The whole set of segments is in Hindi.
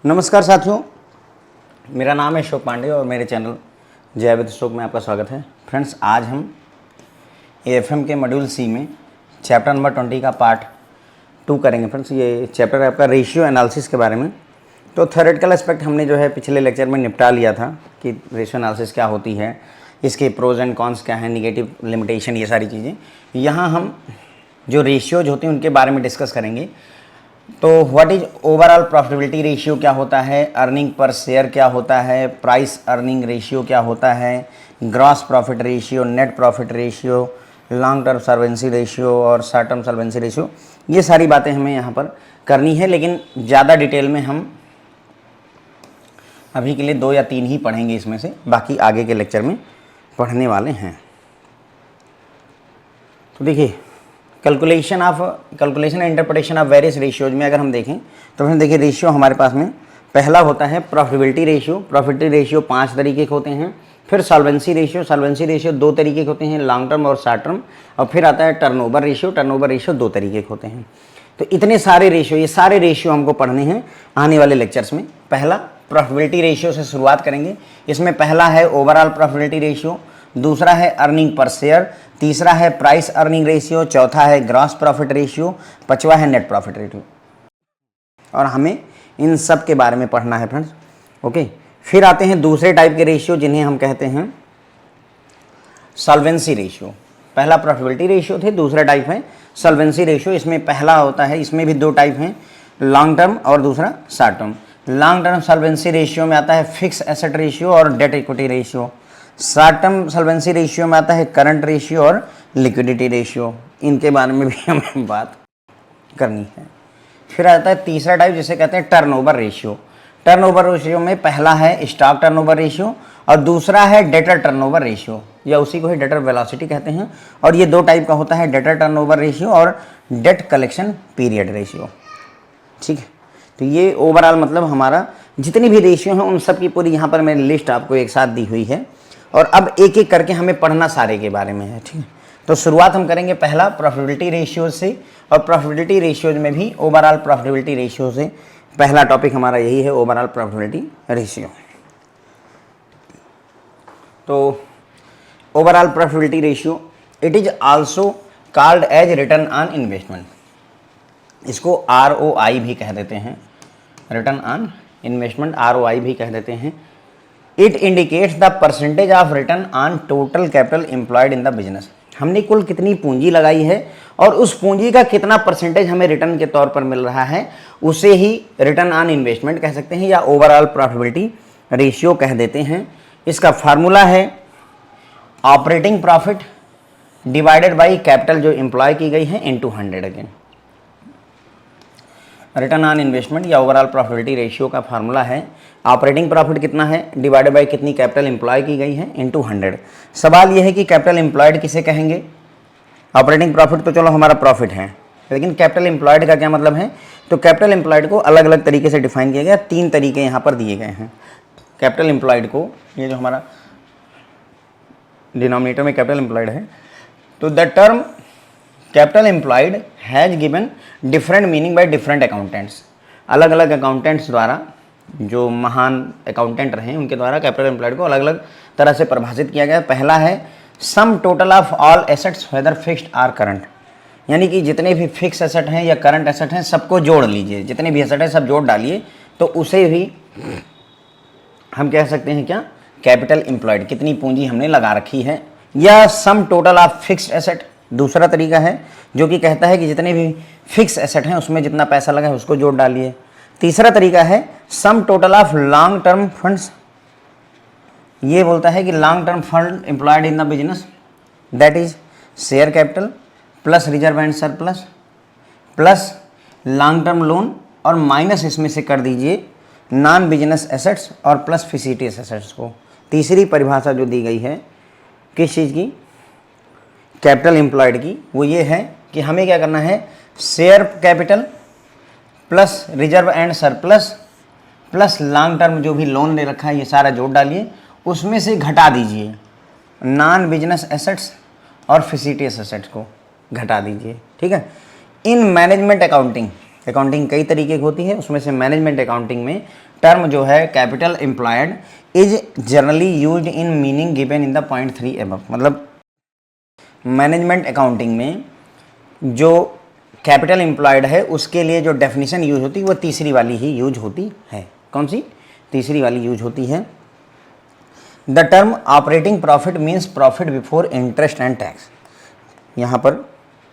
नमस्कार साथियों, मेरा नाम है अशोक पांडे और मेरे चैनल जय विद अशोक में आपका स्वागत है। फ्रेंड्स, आज हम एएफएम के मॉड्यूल सी में चैप्टर नंबर 20 का पार्ट 2 करेंगे। फ्रेंड्स, ये चैप्टर है आपका रेशियो एनालिसिस के बारे में। तो थ्योरेटिकल एस्पेक्ट हमने जो है पिछले लेक्चर में निपटा लिया था कि रेशियो एनालिसिस क्या होती है, इसके प्रोज एंड कॉन्स क्या हैं, निगेटिव लिमिटेशन, ये सारी चीज़ें। यहाँ हम जो रेशियोज होती हैं उनके बारे में डिस्कस करेंगे। तो what is overall profitability ratio क्या होता है, अर्निंग पर शेयर क्या होता है, प्राइस अर्निंग रेशियो क्या होता है, gross profit ratio, net profit ratio, long term solvency ratio और शॉर्ट टर्म सॉल्वेंसी रेशियो, ये सारी बातें हमें यहाँ पर करनी है। लेकिन ज़्यादा डिटेल में हम अभी के लिए 2 या 3 ही पढ़ेंगे इसमें से, बाकी आगे के लेक्चर में पढ़ने वाले हैं। तो देखिए, calculation and interpretation of various ratios में अगर हम देखें तो फिर देखिए रेशियो हमारे पास में पहला होता है प्रॉफिटेबिलिटी रेशियो। प्रॉफिटेबिलिटी रेशियो 5 तरीके के होते हैं। फिर सॉल्वेंसी रेशियो 2 तरीके के होते हैं, लॉन्ग टर्म और शॉर्ट टर्म। और फिर आता है टर्नओवर रेशियो 2 तरीके के होते हैं। तो इतने सारे रेशियो, ये सारे रेशियो हमको पढ़ने हैं आने वाले लेक्चर्स में। पहला प्रॉफिटेबिलिटी रेशियो से शुरुआत करेंगे। इसमें पहला है ओवरऑल प्रॉफिटेबिलिटी रेशियो, दूसरा है अर्निंग पर शेयर, तीसरा है प्राइस अर्निंग रेशियो, चौथा है ग्रॉस प्रॉफिट रेशियो, पांचवा है नेट प्रॉफिट रेशियो। और हमें इन सब के बारे में पढ़ना है फ्रेंड्स। ओके, फिर आते हैं दूसरे टाइप के रेशियो जिन्हें हम कहते हैं सॉल्वेंसी रेशियो। पहला प्रॉफिटेबिलिटी रेशियो थे, दूसरा टाइप है सॉल्वेंसी रेशियो। इसमें पहला होता है, इसमें भी 2 टाइप हैं, लॉन्ग टर्म और दूसरा short term. Long term solvency ratio में आता है फिक्स एसेट रेशियो और debt equity ratio. Short term solvency ratio में आता है करंट रेशियो और लिक्विडिटी रेशियो। इनके बारे में भी हमें बात करनी है। फिर आता है तीसरा टाइप जिसे कहते हैं टर्नओवर रेशियो। टर्नओवर रेशियो में पहला है स्टॉक टर्नओवर रेशियो और दूसरा है डेटर टर्नओवर रेशियो, या उसी को ही डेटर वेलोसिटी कहते हैं। और ये 2 टाइप का होता है, डेटर टर्नओवर रेशियो और डेट कलेक्शन पीरियड रेशियो। ठीक है, तो ये ओवरऑल मतलब हमारा जितनी भी रेशियो हैं उन सब की पूरी यहाँ पर मैंने लिस्ट आपको एक साथ दी हुई है। और अब एक एक करके हमें पढ़ना सारे के बारे में है। ठीक है, तो शुरुआत हम करेंगे पहला प्रॉफिटेबिलिटी रेशियो से। और प्रॉफिटेबिलिटी रेशियोज में भी ओवरऑल प्रॉफिटेबिलिटी रेशियो से पहला टॉपिक हमारा यही है, ओवरऑल प्रॉफिटेबिलिटी रेशियो। तो overall profitability ratio, it is also called as return on investment. इसको ROI भी कह देते हैं, रिटर्न ऑन इन्वेस्टमेंट ROI भी कह देते हैं। It indicates the percentage of return on total capital employed in the business. हमने कुल कितनी पूंजी लगाई है और उस पूंजी का कितना परसेंटेज हमें रिटर्न के तौर पर मिल रहा है, उसे ही रिटर्न ऑन इन्वेस्टमेंट कह सकते हैं या ओवरऑल प्रॉफिटेबिलिटी रेशियो कह देते हैं। इसका फार्मूला है operating profit divided by capital जो एम्प्लॉय की गई है into 100। Again return on investment या ओवरऑल प्रॉफिटेबिलिटी रेशियो का फार्मूला है ऑपरेटिंग प्रॉफिट कितना है डिवाइडेड बाई कितनी कैपिटल एम्प्लॉय की गई है इनटू 100। सवाल यह है कि कैपिटल एम्प्लॉयड किसे कहेंगे। ऑपरेटिंग प्रॉफिट तो चलो हमारा प्रॉफिट है, लेकिन कैपिटल एम्प्लॉयड का क्या मतलब है। तो कैपिटल एम्प्लॉयड को अलग अलग तरीके से डिफाइन किया गया, 3 तरीके यहाँ पर दिए गए हैं। कैपिटल एम्प्लॉयड को, ये जो हमारा डिनोमिनेटर में कैपिटल एम्प्लॉयड है, तो the term capital employed has given different meaning by different accountants. अलग अलग अकाउंटेंट्स द्वारा, जो महान अकाउंटेंट रहे उनके द्वारा कैपिटल एम्प्लॉयड को अलग अलग तरह से परिभाषित किया गया। पहला है sum total of all assets whether fixed or current, यानी कि जितने भी फिक्स एसेट हैं या करंट एसेट हैं सबको जोड़ लीजिए, जितने भी एसेट हैं सब जोड़ डालिए, तो उसे भी हम कह सकते हैं क्या, कैपिटल एम्प्लॉयड, कितनी पूंजी हमने लगा रखी है। या सम टोटल ऑफ फिक्स्ड एसेट दूसरा तरीका है, जो कि कहता है कि जितने भी फिक्स एसेट हैं उसमें जितना पैसा लगा है उसको जोड़ डालिए। तीसरा तरीका है sum total of long term funds, ये बोलता है कि long term fund employed in the business, that is share capital plus reserve and surplus plus long term loan और माइनस इसमें से कर दीजिए नॉन बिजनेस एसेट्स और प्लस फिसिलिटीज एसेट्स को। तीसरी परिभाषा जो दी गई है किस चीज़ की, कैपिटल एम्प्लॉयड की, वो ये है कि हमें क्या करना है, share capital plus reserve and surplus plus long term जो भी लोन ले रखा है ये सारा जोड़ डालिए, उसमें से घटा दीजिए नॉन बिजनेस एसेट्स और फिसिलिटीज एसेट्स को घटा दीजिए। ठीक है, इन मैनेजमेंट अकाउंटिंग कई तरीके की होती है, उसमें से मैनेजमेंट अकाउंटिंग में टर्म जो है capital employed is generally used in meaning given in the point 3 above. मतलब मैनेजमेंट अकाउंटिंग में जो कैपिटल एम्प्लॉयड है उसके लिए जो डेफिनेशन यूज होती है वो तीसरी वाली ही यूज होती है। कौन सी? तीसरी वाली यूज होती है। The term operating profit means profit before interest and tax. यहाँ पर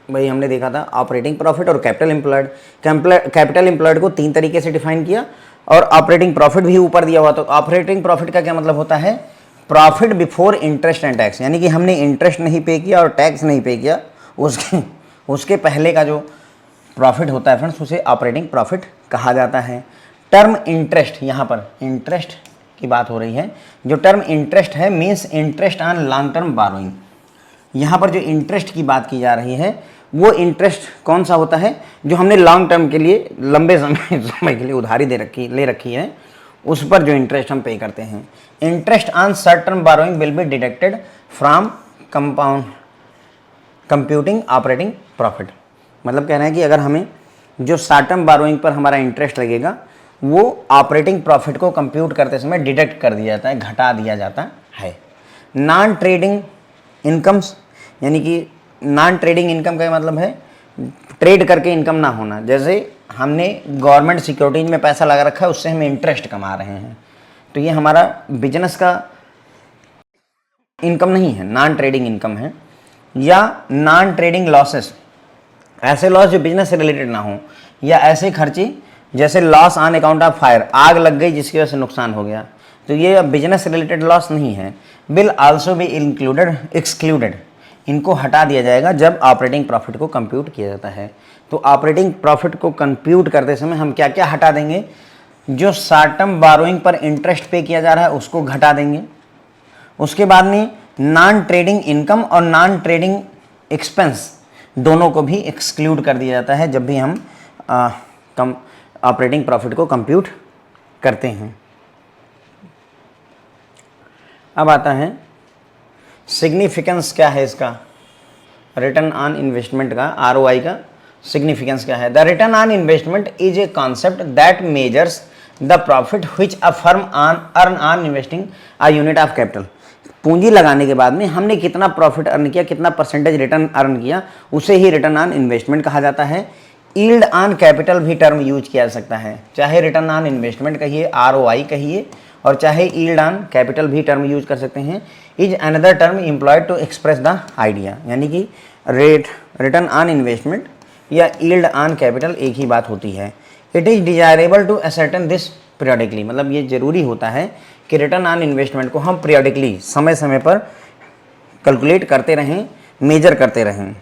भाई हमने देखा था ऑपरेटिंग प्रॉफिट और कैपिटल एम्प्लॉयड। कैपिटल एम्प्लॉयड को 3 तरीके से डिफाइन किया और ऑपरेटिंग प्रॉफिट भी ऊपर दिया हुआ। तो ऑपरेटिंग प्रॉफिट का क्या मतलब होता है? Profit before interest and tax, यानी कि हमने इंटरेस्ट नहीं पे किया और टैक्स नहीं पे किया, उसके पहले का जो प्रॉफिट होता है फ्रेंड्स उसे ऑपरेटिंग प्रॉफिट कहा जाता है। टर्म इंटरेस्ट, यहाँ पर इंटरेस्ट की बात हो रही है। जो टर्म इंटरेस्ट है means interest on long term burrowing. यहाँ पर जो इंटरेस्ट की बात की जा रही है वो इंटरेस्ट कौन सा होता है? जो हमने लॉन्ग टर्म के लिए, लंबे समय के लिए उधारी ले रखी है, उस पर जो इंटरेस्ट हम पे करते हैं। Interest on short term burrowing will be deducted from computing operating profit. मतलब कह रहे हैं कि अगर हमें जो शॉर्ट टर्म बारोइंग पर हमारा इंटरेस्ट लगेगा वो ऑपरेटिंग प्रॉफिट को कंप्यूट करते समय डिडक्ट कर दिया जाता है, घटा दिया जाता है। नॉन ट्रेडिंग इनकम्स, यानी कि नॉन ट्रेडिंग इनकम का मतलब है ट्रेड करके इनकम ना होना। जैसे हमने गवर्नमेंट सिक्योरिटीज में पैसा लगा रखा है, उससे हम इंटरेस्ट कमा रहे हैं, तो ये हमारा बिजनेस का इनकम नहीं है, नॉन ट्रेडिंग इनकम है। या नॉन ट्रेडिंग लॉसेस, ऐसे लॉस जो बिजनेस से रिलेटेड ना हो, या ऐसे खर्चे जैसे loss on account of fire, आग लग गई जिसकी वजह से नुकसान हो गया, तो ये बिजनेस से रिलेटेड लॉस नहीं है। विल आल्सो बी एक्सक्लूडेड, इनको हटा दिया जाएगा जब ऑपरेटिंग प्रॉफिट को कंप्यूट किया जाता है। तो ऑपरेटिंग प्रॉफिट को कंप्यूट करते समय हम क्या क्या हटा देंगे? जो शॉर्ट टर्म बारोइंग पर इंटरेस्ट पे किया जा रहा है उसको घटा देंगे। उसके बाद में नॉन ट्रेडिंग इनकम और नॉन ट्रेडिंग एक्सपेंस दोनों को भी एक्सक्लूड कर दिया जाता है जब भी हम ऑपरेटिंग प्रॉफिट को कंप्यूट करते हैं। अब आता है सिग्निफिकेंस क्या है इसका, रिटर्न ऑन इन्वेस्टमेंट का, आरओआई का सिग्निफिकेंस क्या है? The return on investment is a concept that measures the profit which a firm earn on investing a unit of capital. पूंजी लगाने के बाद में हमने कितना प्रॉफिट अर्न किया, कितना परसेंटेज रिटर्न अर्न किया, उसे ही रिटर्न ऑन इन्वेस्टमेंट कहा जाता है। यील्ड ऑन कैपिटल भी टर्म यूज किया जा सकता है, चाहे रिटर्न ऑन इन्वेस्टमेंट कहिए, आरओआई कहिए, और चाहे यील्ड ऑन कैपिटल भी टर्म यूज कर सकते हैं। Is another term employed to express the idea, यानी कि रिटर्न ऑन इन्वेस्टमेंट या यील्ड ऑन कैपिटल एक ही बात होती है। It is desirable to ascertain this periodically, मतलब ये जरूरी होता है कि रिटर्न ऑन इन्वेस्टमेंट को हम पीरियडिकली समय समय पर कैलकुलेट करते रहें, मेजर करते रहें।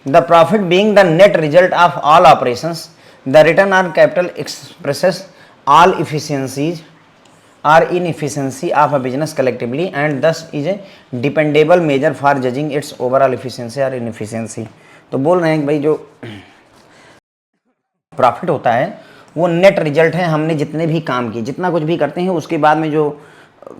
The profit being the net result of all operations, the return on capital expresses all efficiencies or inefficiency of a business collectively and thus is a dependable measure for judging its overall efficiency or inefficiency। तो बोल रहे हैं कि भाई जो प्रॉफिट होता है वो नेट रिजल्ट है, हमने जितने भी काम किए, जितना कुछ भी करते हैं उसके बाद में जो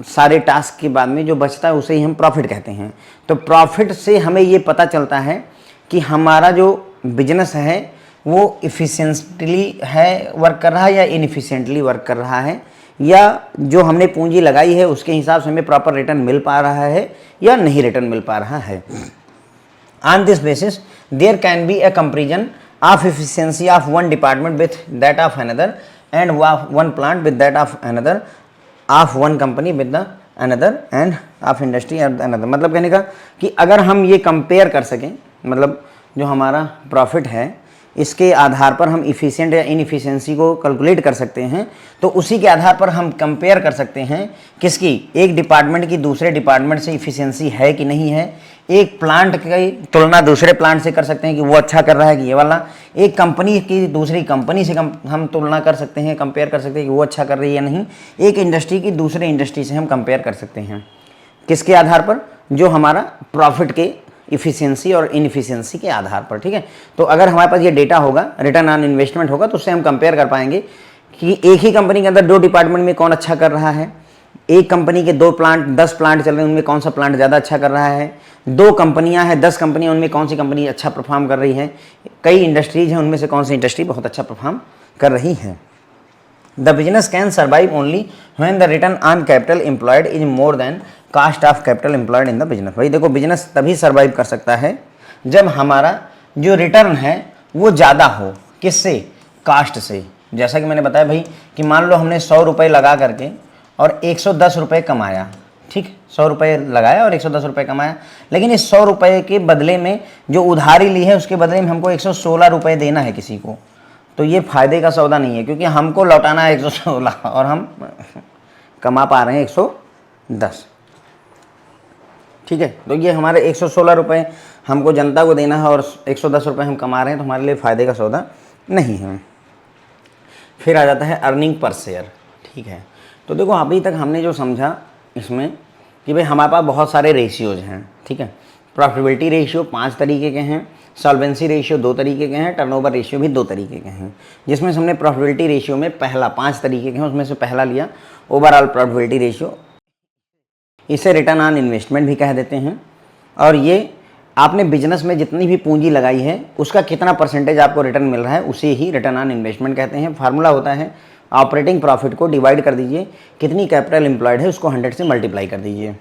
सारे टास्क के बाद में जो बचता है उसे ही हम प्रॉफिट कहते हैं। तो प्रॉफिट से हमें ये पता चलता है कि हमारा जो बिजनेस है वो इफिशिएंटली है वर्क कर रहा है या इनएफिशिएंटली वर्क कर रहा है, या जो हमने पूंजी लगाई है उसके हिसाब से हमें प्रॉपर रिटर्न मिल पा रहा है या नहीं रिटर्न मिल पा रहा है। On this basis there can be a comparison of efficiency of one department with that of another and one plant with that of another, of one company with the another and of industry at another. मतलब कहने का कि अगर हम ये कंपेयर कर सकें, मतलब जो हमारा प्रॉफिट है इसके आधार पर हम इफ़िशिएंट या इनएफिशिएंसी को कैलकुलेट कर सकते हैं, तो उसी के आधार पर हम कंपेयर कर सकते हैं किसकी, एक डिपार्टमेंट की दूसरे डिपार्टमेंट से इफ़िशिएंसी है कि नहीं है। एक प्लांट की तुलना दूसरे प्लांट से कर सकते हैं कि वो अच्छा कर रहा है कि ये वाला। एक कंपनी की दूसरी कंपनी से हम तुलना कर सकते हैं, कंपेयर कर सकते हैं कि वो अच्छा कर रही है या नहीं। एक इंडस्ट्री की दूसरे इंडस्ट्री से हम कंपेयर कर सकते हैं, किसके आधार पर, जो हमारा प्रॉफिट के इफिशियंसी और इनएफिशिएंसी के आधार पर। ठीक है, तो अगर हमारे पास ये डेटा होगा, रिटर्न ऑन इन्वेस्टमेंट होगा, तो उससे हम कंपेयर कर पाएंगे कि एक ही कंपनी के अंदर दो डिपार्टमेंट में कौन अच्छा कर रहा है। एक कंपनी के 2 प्लांट 10 प्लांट चल रहे हैं, उनमें कौन सा प्लांट ज़्यादा अच्छा कर रहा है। 2 कंपनियां हैं 10 कंपनियां, उनमें कौन सी कंपनी अच्छा परफॉर्म कर रही है। कई इंडस्ट्रीज हैं, उनमें से कौन सी इंडस्ट्री बहुत अच्छा परफॉर्म कर रही है। The business can survive only when the return on capital employed is more than cost of capital employed in the business. भाई देखो, बिजनेस तभी सर्वाइव कर सकता है जब हमारा जो रिटर्न है वो ज़्यादा हो, किससे, कास्ट से। जैसा कि मैंने बताया भाई कि मान लो हमने 100 रुपये लगा करके और 110 रुपये कमाया, ठीक, 100 रुपये लगाया और 110 रुपये कमाया, लेकिन इस 100 रुपये के बदले में जो उधारी ली है उसके बदले में हमको 116 रुपये देना है किसी को, तो ये फायदे का सौदा नहीं है, क्योंकि हमको लौटाना है 116 और हम कमा पा रहे हैं 110, ठीक है। तो ये हमारे 116 रुपये हमको जनता को देना है और 110 रुपये हम कमा रहे हैं, तो हमारे लिए फ़ायदे का सौदा नहीं है। फिर आ जाता है अर्निंग पर शेयर, ठीक है। तो देखो अभी तक हमने जो समझा इसमें कि भाई हमारे पास बहुत सारे रेशियोज हैं, ठीक है। प्रॉफिटेबिलिटी रेशियो 5 तरीके के हैं, सॉल्वेंसी रेशियो 2 तरीके के हैं, टर्नओवर रेशियो भी 2 तरीके के हैं, जिसमें से हमने प्रॉफिटेबिलिटी रेशियो में पहला 5 तरीके के हैं उसमें से पहला लिया ओवरऑल प्रॉफिटेबिलिटी रेशियो। इसे रिटर्न ऑन इन्वेस्टमेंट भी कह देते हैं, और ये आपने बिजनेस में जितनी भी पूंजी लगाई है उसका कितना परसेंटेज आपको रिटर्न मिल रहा है उसे ही रिटर्न ऑन इन्वेस्टमेंट कहते हैं। फार्मूला होता है ऑपरेटिंग प्रॉफिट को डिवाइड कर दीजिए, कितनी कैपिटल एम्प्लॉयड है उसको 100 से मल्टीप्लाई कर दीजिए।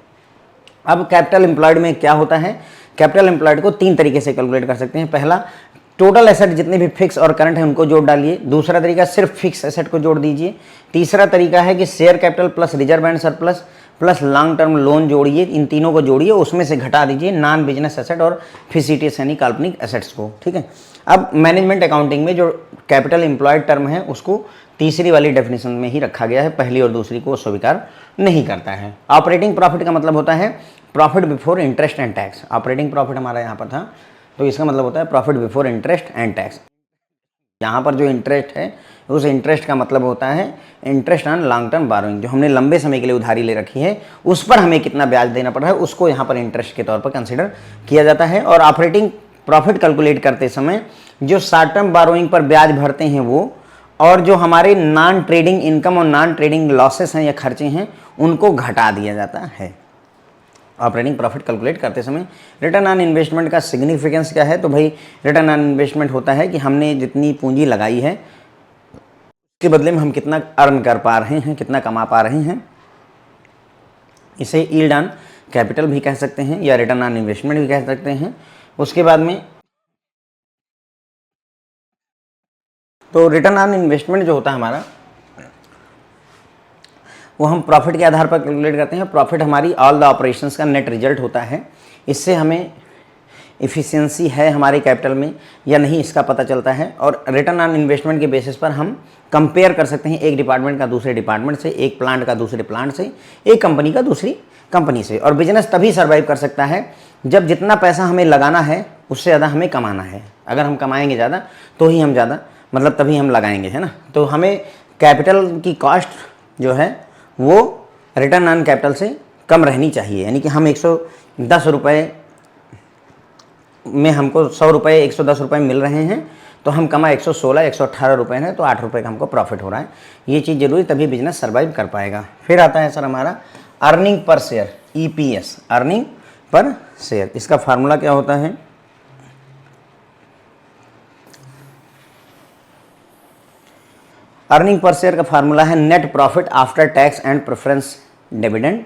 अब कैपिटल एम्प्लॉयड में क्या होता है, कैपिटल एम्प्लॉयड को 3 तरीके से कैलकुलेट कर सकते हैं। पहला, टोटल एसेट जितने भी फिक्स और करंट है उनको जोड़ डालिए। दूसरा तरीका, सिर्फ फिक्स एसेट को जोड़ दीजिए। तीसरा तरीका है कि share capital plus reserve and surplus plus long term loan जोड़िए, इन तीनों को जोड़िए, उसमें से घटा दीजिए नॉन बिजनेस एसेट और फिसिटियस यानी काल्पनिक एसेट्स को, ठीक है। अब मैनेजमेंट अकाउंटिंग में जो कैपिटल एम्प्लॉयड टर्म है उसको तीसरी वाली डेफिनेशन में ही रखा गया है, पहली और दूसरी को स्वीकार नहीं करता है। ऑपरेटिंग प्रॉफिट का मतलब होता है profit before interest and tax. Operating profit हमारा यहाँ पर था, तो इसका मतलब होता है profit before interest and tax. यहाँ पर जो इंटरेस्ट है उस इंटरेस्ट का मतलब होता है interest on long term burrowing, जो हमने लंबे समय के लिए उधारी ले रखी है उस पर हमें कितना ब्याज देना पड़ रहा है उसको यहाँ पर इंटरेस्ट के तौर पर कंसिडर किया जाता है। और ऑपरेटिंग प्रॉफिट कैलकुलेट करते समय जो शॉर्ट टर्म बारोइंग पर ब्याज भरते हैं वो, और जो हमारे नॉन ट्रेडिंग इनकम और नॉन ट्रेडिंग लॉसेस हैं या खर्चे हैं उनको घटा दिया जाता है ऑपरेटिंग प्रॉफिट कैलकुलेट करते समय। रिटर्न ऑन इन्वेस्टमेंट का सिग्निफिकेंस क्या है, तो भाई रिटर्न ऑन इन्वेस्टमेंट होता है कि हमने जितनी पूंजी लगाई है उसके बदले में हम कितना अर्न कर पा रहे हैं, कितना कमा पा रहे हैं। इसे यील्ड ऑन कैपिटल भी कह सकते हैं या रिटर्न ऑन इन्वेस्टमेंट भी कह सकते हैं। उसके बाद में तो रिटर्न ऑन इन्वेस्टमेंट जो होता है हमारा वो हम प्रॉफिट के आधार पर कैलकुलेट करते हैं। प्रॉफिट हमारी ऑल द ऑपरेशंस का नेट रिजल्ट होता है। इससे हमें इफ़िशियंसी है हमारे कैपिटल में या नहीं इसका पता चलता है, और रिटर्न ऑन इन्वेस्टमेंट के बेसिस पर हम कंपेयर कर सकते हैं एक डिपार्टमेंट का दूसरे डिपार्टमेंट से, एक प्लांट का दूसरे प्लांट से, एक कंपनी का दूसरी कंपनी से। और बिजनेस तभी सर्वाइव कर सकता है जब जितना पैसा हमें लगाना है उससे ज़्यादा हमें कमाना है। अगर हम कमाएंगे ज़्यादा तो ही हम ज़्यादा मतलब तभी हम लगाएंगे, है ना। तो हमें कैपिटल की कॉस्ट जो है वो रिटर्न ऑन कैपिटल से कम रहनी चाहिए, यानी कि हम 110 रुपये में हमको 100 रुपये 110 रुपये मिल रहे हैं तो हम कमा 116 118 रुपये हैं, तो 8 रुपये का हमको प्रॉफिट हो रहा है। ये चीज़ जरूरी, तभी बिजनेस सर्वाइव कर पाएगा। फिर आता है सर हमारा earning per share, EPS, earning per share. इसका फार्मूला क्या होता है, अर्निंग पर शेयर का फार्मूला है net profit after tax and preference dividend,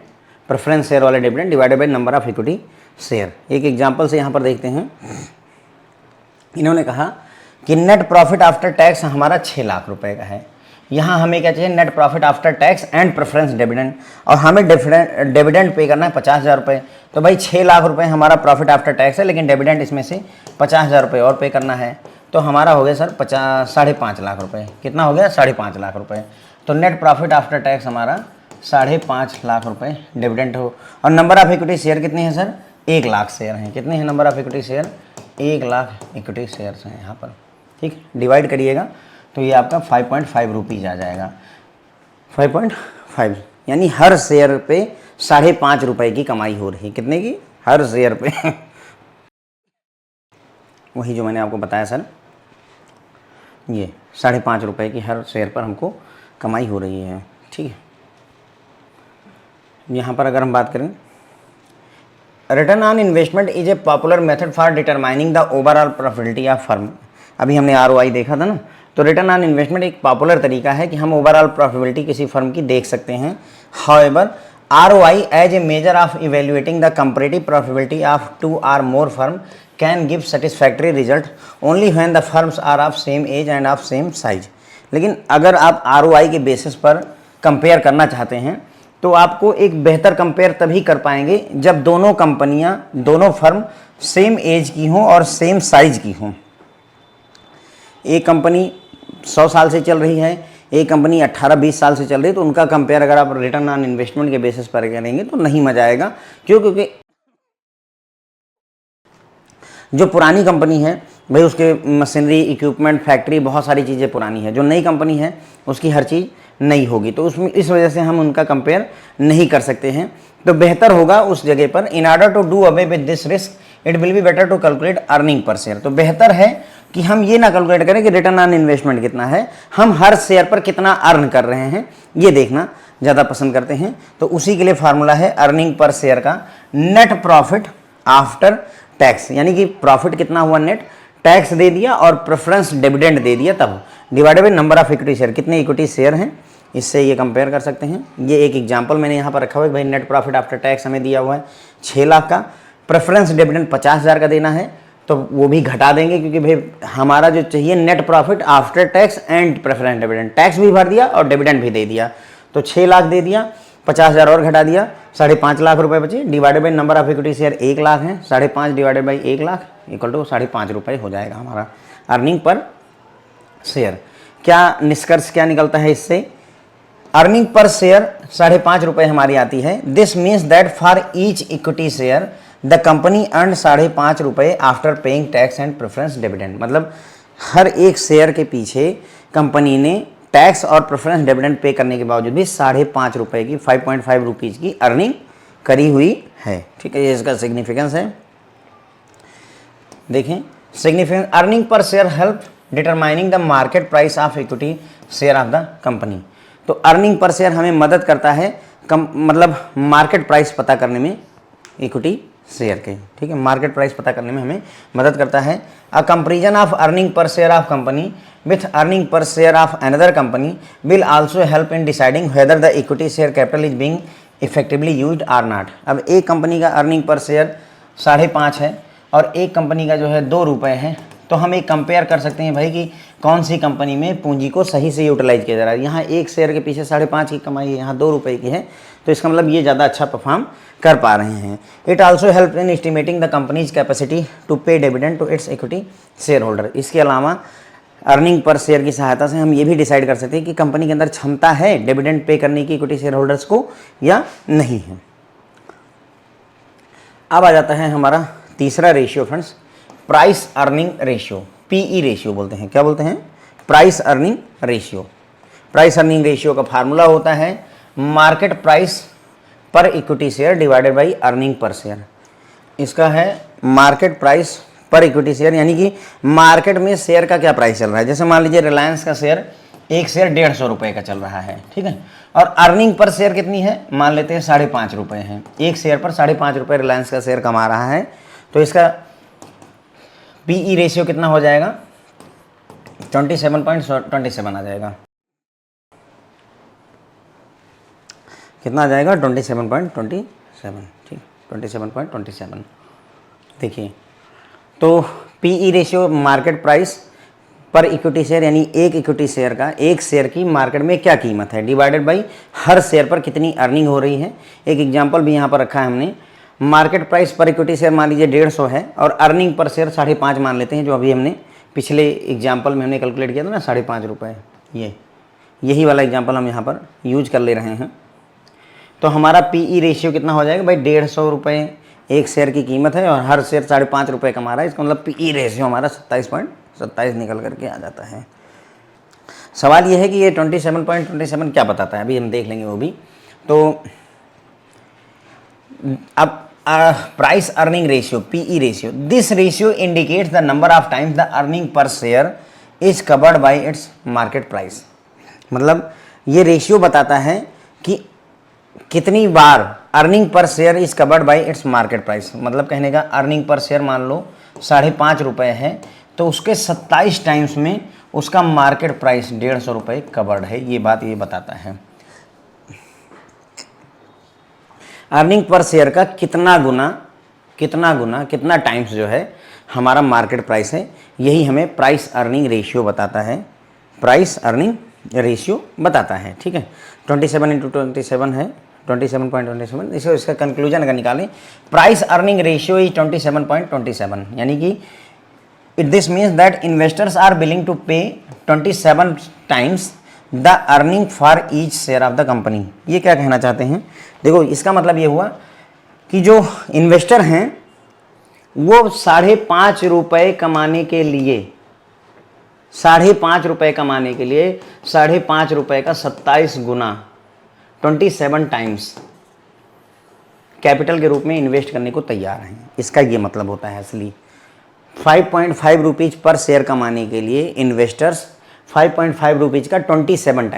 preference share वाला dividend divided by number of equity share. एक एग्जांपल से यहाँ पर देखते हैं। इन्होंने कहा कि नेट प्रॉफिट आफ्टर टैक्स हमारा 6 लाख रुपए का है। यहाँ हमें क्या चाहिए, net profit after tax and preference dividend, और हमें डिविडेंड पे करना है 50,000 रुपये। तो भाई 6 लाख रुपए हमारा प्रॉफिट आफ्टर टैक्स है, लेकिन डिविडेंड इसमें से 50,000 रुपये और पे करना है, तो हमारा हो गया सर 5.5 लाख रुपए। कितना हो गया, 5.5 लाख रुपए। तो नेट प्रॉफिट आफ्टर टैक्स हमारा 5.5 लाख रुपए डिविडेंड हो। और नंबर ऑफ इक्विटी शेयर कितने हैं सर, 1 लाख शेयर हैं। कितने हैं number of equity share, 1 lakh equity shares हैं यहाँ पर, ठीक। डिवाइड करिएगा तो ये आपका 5.5 रुपीज़ आ जाएगा, 5.5, यानी हर शेयर पे 5.5 रुपये की कमाई हो रही है। कितने की, हर शेयर पे वही जो मैंने आपको बताया सर, ये 5.5 रुपये की हर शेयर पर हमको कमाई हो रही है, ठीक है। यहाँ पर अगर हम बात करें, return on investment is a popular method for determining the overall profitability of firm. अभी हमने ROI देखा था ना, तो रिटर्न ऑन इन्वेस्टमेंट एक पॉपुलर तरीका है कि हम ओवरऑल प्रॉफिटेबिलिटी किसी फर्म की देख सकते हैं। However ROI as a measure of evaluating the comparative profitability of 2 or more firm can give satisfactory result only when the firms are of same age and of same size. लेकिन अगर आप ROI के बेसिस पर कंपेयर करना चाहते हैं तो आपको एक बेहतर कंपेयर तभी कर पाएंगे जब दोनों कंपनियां, दोनों फर्म सेम एज की हों और सेम साइज की हों। एक कंपनी 100 साल से चल रही है, एक कंपनी 18-20 साल से चल रही है, तो उनका कंपेयर अगर आप रिटर्न ऑन इन्वेस्टमेंट के बेसिस पर करेंगे तो नहीं मजा आएगा। क्यों? क्योंकि जो पुरानी कंपनी है भाई उसके मशीनरी, इक्विपमेंट, फैक्ट्री, बहुत सारी चीज़ें पुरानी है। जो नई कंपनी है उसकी हर चीज़ नई होगी, तो उसमें इस वजह से हम उनका कंपेयर नहीं कर सकते हैं। तो बेहतर होगा उस जगह पर, in order to do away with this risk it will be better to calculate earning per share. तो बेहतर है कि हम ये ना कैलकुलेट करें कि रिटर्न ऑन इन्वेस्टमेंट कितना है, हम हर शेयर पर कितना अर्न कर रहे हैं ये देखना ज़्यादा पसंद करते हैं। तो उसी के लिए फार्मूला है अर्निंग पर शेयर का नेट प्रॉफिट आफ्टर टैक्स, यानी कि प्रॉफिट कितना हुआ नेट, टैक्स दे दिया और प्रेफरेंस डिविडेंड दे दिया, तब divided by number of equity share, कितने इक्विटी शेयर हैं, इससे ये कंपेयर कर सकते हैं। ये एक एग्जांपल मैंने यहाँ पर रखा हुआ है भाई, नेट प्रॉफिट आफ्टर टैक्स हमें दिया हुआ है 6 लाख का, प्रेफरेंस डिविडेंड 50,000 का देना है, तो वो भी घटा देंगे क्योंकि भाई हमारा जो चाहिए net profit after tax and preference dividend, tax भी भर दिया और डिविडेंड भी दे दिया, तो 6 लाख दे दिया, 50,000 और घटा दिया, 5.5 लाख रुपए बचे, divided by number of equity share 1 lakh है, 5.5 divided by 1 lakh equal to 5.5 रुपये हो जाएगा हमारा अर्निंग पर शेयर। क्या निष्कर्ष क्या निकलता है इससे, अर्निंग पर शेयर 5.5 रुपये हमारी आती है। This means that for each equity share the company earn 5.5 रुपये after paying tax and preference dividend. मतलब हर एक शेयर के पीछे कंपनी ने टैक्स और प्रेफरेंस डिविडेंड पे करने के बावजूद भी 5.5 रुपये की 5.5 रुपीज़ की अर्निंग करी हुई है। ठीक है, ये इसका सिग्निफिकेंस है। देखें significance, earning per share help determining the market price of equity share of the company. तो अर्निंग पर शेयर हमें मदद करता है मतलब मार्केट प्राइस पता करने में इक्विटी शेयर के। ठीक है, मार्केट प्राइस पता करने में हमें मदद करता है। A comparison of earning per share of company with earning per share of another company will also help in deciding whether the equity share capital is being effectively used or not. अब एक कंपनी का अर्निंग पर शेयर 5.5 है और एक कंपनी का जो है 2 रुपये है, तो हम एक कंपेयर कर सकते हैं भाई कि कौन सी कंपनी में पूंजी को सही से यूटिलाइज किया जा रहा है। यहाँ एक शेयर के पीछे 5.5 की कमाई है, यहाँ 2 रुपये की है, तो इसका मतलब ये ज़्यादा अच्छा परफॉर्म कर पा रहे हैं। It also help in estimating the company's capacity to pay dividend to its equity shareholder. इसके अलावा अर्निंग पर शेयर की सहायता से हम ये भी डिसाइड कर सकते हैं कि कंपनी के अंदर क्षमता है डिविडेंड पे करने की इक्विटी शेयर होल्डर्स को या नहीं है। अब आ जाता है हमारा तीसरा ratio friends, price earning ratio, PE ratio बोलते हैं। क्या बोलते हैं? Price earning ratio. Price earning ratio का फार्मूला होता है market price per equity share divided by earning per share. इसका है market price per equity share, यानी कि मार्केट में शेयर का क्या प्राइस चल रहा है। जैसे मान लीजिए रिलायंस का शेयर, एक शेयर 150 रुपये का चल रहा है, ठीक है, और अर्निंग पर शेयर कितनी है, मान लेते हैं 5.5 रुपये है। एक शेयर पर 5.5 रुपये रिलायंस का शेयर कमा रहा है, तो इसका पीई रेशियो कितना हो जाएगा, 27.27 आ जाएगा। कितना आ जाएगा, 27.27, ठीक, 27.27। देखिए, तो PE ratio market price per equity share, यानी एक इक्विटी शेयर का, एक शेयर की मार्केट में क्या कीमत है, डिवाइडेड बाई हर शेयर पर कितनी अर्निंग हो रही है। एक एग्जांपल भी यहाँ पर रखा है हमने, market price per equity share मान लीजिए 150 है और अर्निंग पर शेयर 5.5 मान लेते हैं, जो अभी हमने पिछले एग्जाम्पल में हमने कैलकुलेट किया था ना 5.5 रुपये, यही वाला एग्जाम्पल हम यहाँ पर यूज कर ले रहे हैं। तो हमारा पीई रेशियो कितना हो जाएगा भाई, 150 रुपये एक शेयर की कीमत है और हर शेयर 5.5 रुपये कमा रहा है, इसका मतलब पीई रेशियो हमारा 27.27 निकल करके आ जाता है। सवाल यह है कि ये 27.27 क्या बताता है, अभी हम देख लेंगे वो भी। तो अब price earning ratio, PE ratio, this ratio indicates the number of times the earning per share is covered by its market price. मतलब ये रेशियो बताता है कि कितनी बार earning per share is covered by its market price. मतलब कहने का अर्निंग पर शेयर मान लो 5.5 रुपये है, तो उसके 27 टाइम्स में उसका मार्केट प्राइस 150 रुपये कवर्ड है, ये बात ये बताता है। अर्निंग पर शेयर का कितना टाइम्स जो है हमारा मार्केट प्राइस है, यही हमें प्राइस अर्निंग रेशियो बताता है, प्राइस अर्निंग रेशियो बताता है। ठीक है, 27 इंटू 27 है 27.27। इसका कंक्लूजन अगर निकालें, प्राइस अर्निंग रेशियो इज 27.27, यानी कि this means that investors are willing to pay 27 times the earning for each share of the company. ये क्या कहना चाहते हैं, देखो इसका मतलब ये हुआ कि जो इन्वेस्टर हैं वो 5.5 रुपये कमाने के लिए 5.5 रुपये का 27 गुना 27 टाइम्स कैपिटल के रूप में इन्वेस्ट करने को तैयार हैं। इसका ये मतलब होता है असली 5.5 रुपीज़ पर शेयर कमाने के लिए इन्वेस्टर्स 5.5 रुपीज़ का 27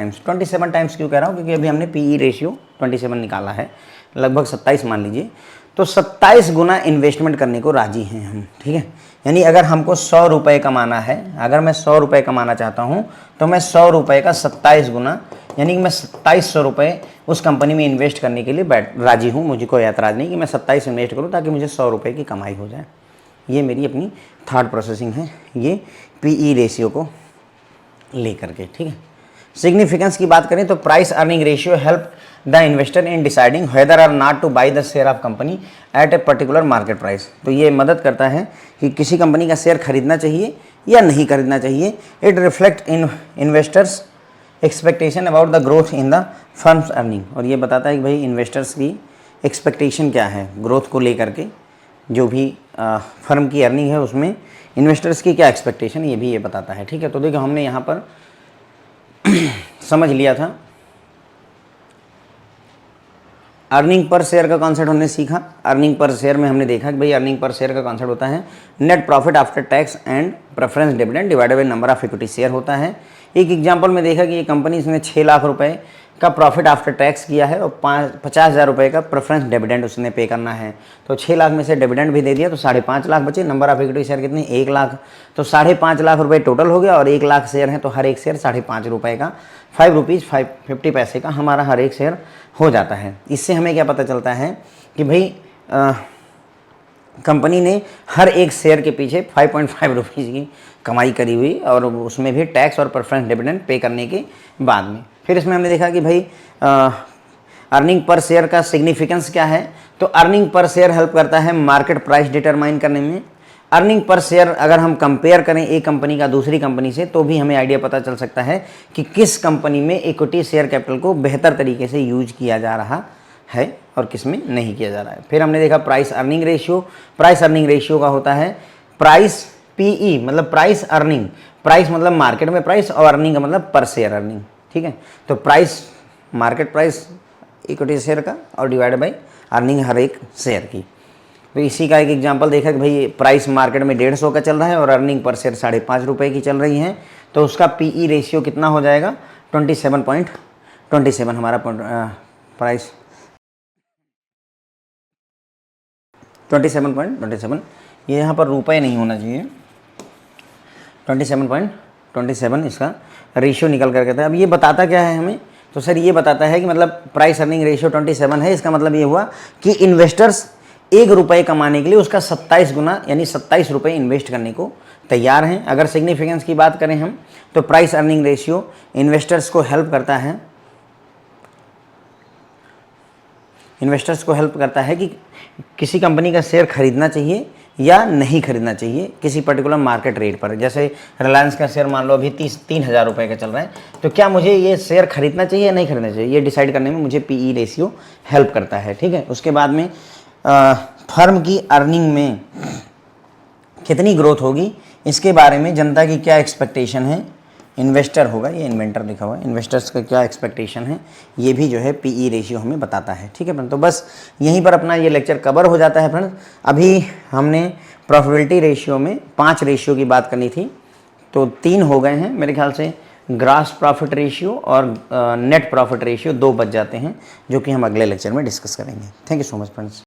टाइम्स क्यों कह रहा हूँ, क्योंकि अभी हमने पीई रेशियो 27 निकाला है, लगभग 27 मान लीजिए, तो 27 गुना इन्वेस्टमेंट करने को राजी हैं हम। ठीक है, यानी अगर हमको 100 रुपये कमाना है, अगर मैं 100 रुपये कमाना चाहता हूँ तो मैं 100 रुपये का 27 गुना, यानी कि मैं 2700 रुपये उस कंपनी में इन्वेस्ट करने के लिए राजी हूँ। मुझे कोई ऐतराज़ नहीं कि मैं 27 इन्वेस्ट करूँ ताकि मुझे 100 रुपये की कमाई हो जाए। ये मेरी अपनी थर्ड प्रोसेसिंग है, ये पीई रेशियो को लेकर के। ठीक है, सिग्निफिकेंस की बात करें तो price earning ratio help the investor in deciding whether or not to buy the share of company at a particular market price. तो ये मदद करता है कि किसी कंपनी का शेयर खरीदना चाहिए या नहीं खरीदना चाहिए। It reflect in investors expectation about the growth in the firms earning, और ये बताता है कि भाई इन्वेस्टर्स की एक्सपेक्टेशन क्या है ग्रोथ को लेकर के, जो भी फर्म की अर्निंग है उसमें इन्वेस्टर्स की क्या एक्सपेक्टेशन, ये भी ये बताता है। ठीक है, तो देखो हमने यहाँ पर समझ लिया था अर्निंग पर शेयर का कॉन्सेप्ट हमने सीखा। अर्निंग पर शेयर में हमने देखा कि भाई अर्निंग पर शेयर का कॉन्सेप्ट होता है net profit after tax and preference dividend divided by number of equity share होता है। एक एग्जांपल में देखा कि ये कंपनी इसने 6 लाख रुपए का प्रॉफिट आफ्टर टैक्स किया है और 50,000 रुपये का प्रेफरेंस डिविडेंड उसने पे करना है, तो 6 लाख में से डिविडेंड भी दे दिया तो 5.5 लाख बचे। नंबर ऑफ इक्विटी शेयर कितने, 1 लाख, तो 5.5 लाख रुपए टोटल हो गया और 1 लाख शेयर हैं तो हर एक शेयर 5.5 रुपये का 5 रुपीज़ 50 पैसे का हमारा हर एक शेयर हो जाता है। इससे हमें क्या पता चलता है कि भाई कंपनी ने हर एक शेयर के पीछे 5.5 रुपीज़ की कमाई करी हुई, और उसमें भी टैक्स और प्रेफरेंस डिविडेंड पे करने के बाद में। फिर इसमें हमने देखा कि भाई अर्निंग पर शेयर का सिग्निफिकेंस क्या है, तो अर्निंग पर शेयर हेल्प करता है मार्केट प्राइस डिटरमाइन करने में। अर्निंग पर शेयर अगर हम कंपेयर करें एक कंपनी का दूसरी कंपनी से तो भी हमें आइडिया पता चल सकता है कि किस कंपनी में इक्विटी शेयर कैपिटल को बेहतर तरीके से यूज किया जा रहा है और किस में नहीं किया जा रहा है। फिर हमने देखा price earning ratio. Price earning ratio का होता है प्राइस पीई, मतलब प्राइस अर्निंग, प्राइस मतलब मार्केट में प्राइस और अर्निंग का मतलब पर शेयर अर्निंग। ठीक है, तो price market price equity share का और डिवाइडेड बाई अर्निंग हर एक शेयर की। तो इसी का एक एग्जांपल देखा कि भाई प्राइस मार्केट में 150 का चल रहा है और अर्निंग पर शेयर 5.5 रुपये की चल रही है, तो उसका पीई रेशियो कितना हो जाएगा 27.27 हमारा प्राइस 27.27, ये यहाँ पर रुपये नहीं होना चाहिए, 27.27 इसका रेशियो निकल कर कहता है। अब ये बताता क्या है हमें, तो सर ये बताता है कि मतलब प्राइस अर्निंग रेशियो 27 है, इसका मतलब ये हुआ कि इन्वेस्टर्स 1 रुपये कमाने के लिए उसका 27 गुना यानी 27 रुपये इन्वेस्ट करने को तैयार हैं। अगर सिग्निफिकेंस की बात करें हम तो प्राइस अर्निंग रेशियो इन्वेस्टर्स को हेल्प करता है, कि किसी कंपनी का शेयर खरीदना चाहिए या नहीं खरीदना चाहिए किसी पर्टिकुलर मार्केट रेट पर। जैसे रिलायंस का शेयर मान लो अभी 3,000 रुपये का चल रहा है, तो क्या मुझे ये शेयर खरीदना चाहिए या नहीं खरीदना चाहिए, ये डिसाइड करने में मुझे पीई रेशियो हेल्प करता है। ठीक है, उसके बाद में फर्म की अर्निंग में कितनी ग्रोथ होगी इसके बारे में जनता की क्या एक्सपेक्टेशन है, इन्वेस्टर होगा, ये इन्वेंटर लिखा हुआ है, इन्वेस्टर्स का क्या एक्सपेक्टेशन है, ये भी जो है पीई रेशियो हमें बताता है। ठीक है फ्रेंड, तो बस यहीं पर अपना ये लेक्चर कवर हो जाता है फ्रेंड। अभी हमने प्रॉफिटेबिलिटी रेशियो में 5 रेशियो की बात करनी थी, तो 3 हो गए हैं मेरे ख्याल से, ग्रॉस प्रॉफिट रेशियो और नेट प्रॉफिट रेशियो 2 बच जाते हैं, जो कि हम अगले लेक्चर में डिस्कस करेंगे। Thank you so much friends.